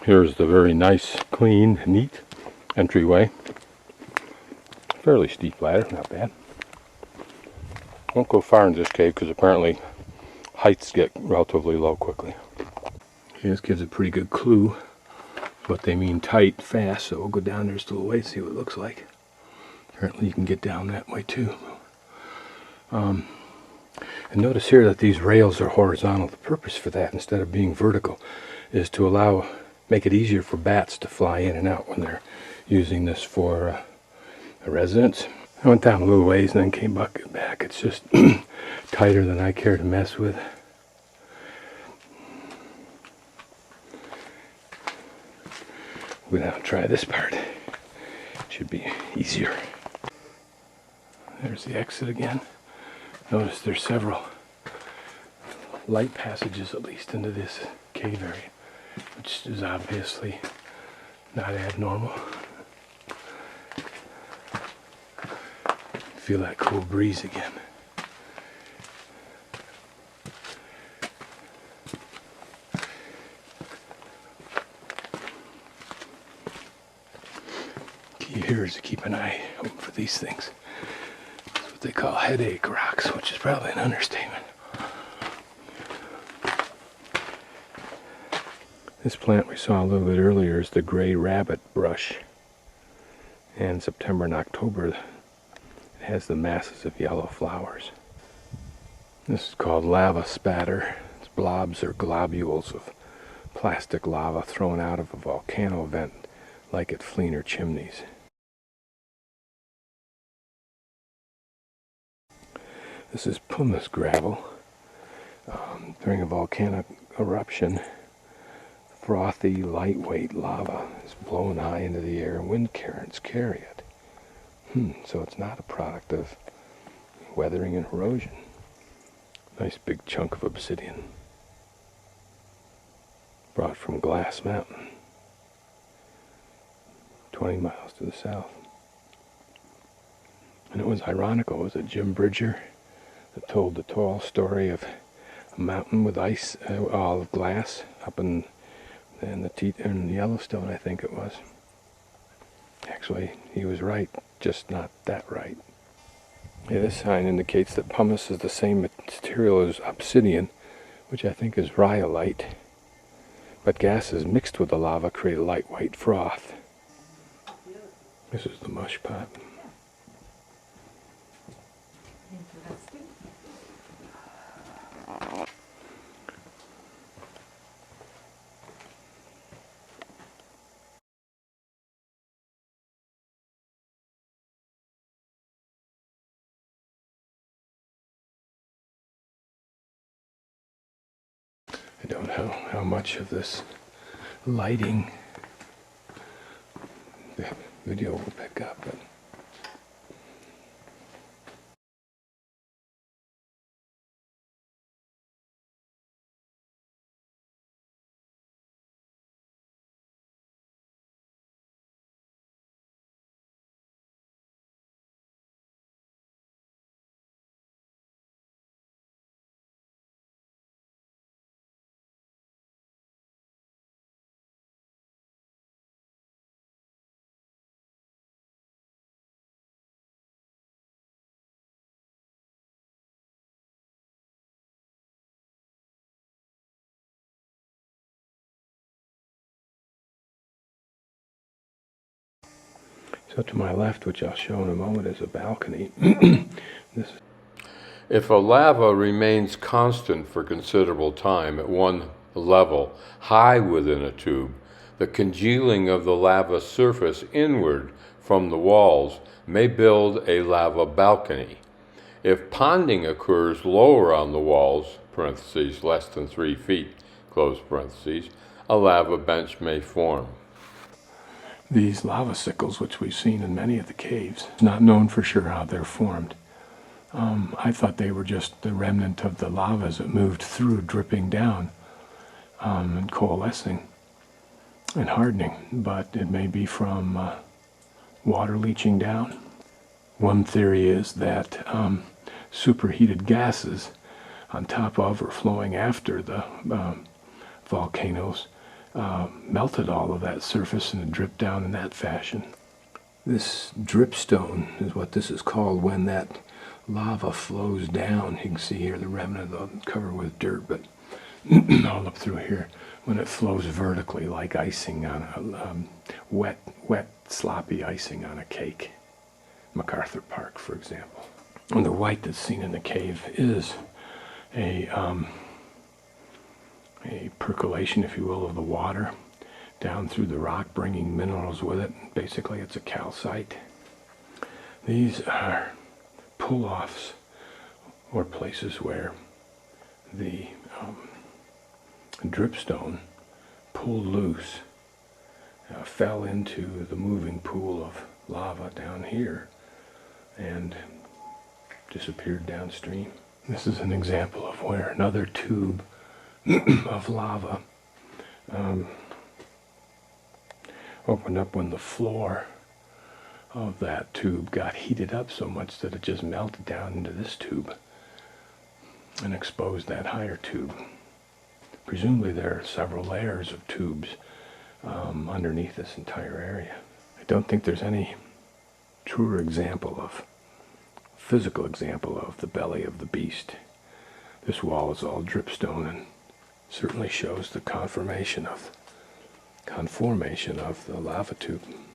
Here's the very nice, clean, neat entryway. Fairly steep ladder, not bad. Won't go far into this cave because apparently heights get relatively low quickly. Okay, this gives a pretty good clue what they mean tight, fast, so we'll go down there just a little way and see what it looks like. Apparently you can get down that way too. And notice here that these rails are horizontal. The purpose for that, instead of being vertical, is to make it easier for bats to fly in and out when they're using this for a residence. I went down a little ways and then came back. It's just tighter than I care to mess with. We'll go down and try this part. Should be easier. There's the exit again. Notice there's several light passages at least into this cave area, which is obviously not abnormal. Feel that cool breeze again. Key here is to keep an eye open for these things. That's what they call headache rocks, which is probably an understatement. This plant we saw a little bit earlier is the gray rabbit brush. And in September and October, it has the masses of yellow flowers. This is called lava spatter. It's blobs or globules of plastic lava thrown out of a volcano vent, like at Fleener chimneys. This is pumice gravel. During a volcanic eruption, frothy, lightweight lava is blown high into the air and wind currents carry it. So it's not a product of weathering and erosion. Nice big chunk of obsidian. Brought from Glass Mountain, 20 miles to the south. And it was ironical. It was a Jim Bridger that told the tall story of a mountain with ice, all of glass, up in Yellowstone, I think it was. Actually, he was right, just not that right. Yeah, this sign indicates that pumice is the same material as obsidian, which I think is rhyolite. But gases mixed with the lava create a light white froth. This is the mush pot. I don't know how much of this lighting the video will pick up, but so to my left, which I'll show in a moment, is a balcony. If a lava remains constant for considerable time at one level, high within a tube, the congealing of the lava surface inward from the walls may build a lava balcony. If ponding occurs lower on the walls, parentheses, less than 3 feet, close parentheses, a lava bench may form. These lava sickles, which we've seen in many of the caves, it's not known for sure how they're formed. I thought they were just the remnant of the lava as it moved through, dripping down and coalescing and hardening, but it may be from water leaching down. One theory is that superheated gases on top of or flowing after the volcanoes melted all of that surface and it dripped down in that fashion. This dripstone is what this is called when that lava flows down. You can see here the remnant of the cover with dirt, but all up through here, when it flows vertically like icing on a wet, sloppy icing on a cake. MacArthur Park, for example. And the white that's seen in the cave is a percolation, if you will, of the water down through the rock, bringing minerals with it. Basically, it's a calcite. These are pull-offs, or places where the dripstone pulled loose, fell into the moving pool of lava down here, and disappeared downstream. This is an example of where another tube of lava opened up when the floor of that tube got heated up so much that it just melted down into this tube and exposed that higher tube. Presumably there are several layers of tubes underneath this entire area. I don't think there's any truer physical example of the belly of the beast. This wall is all dripstone and certainly shows the conformation of the lava tube.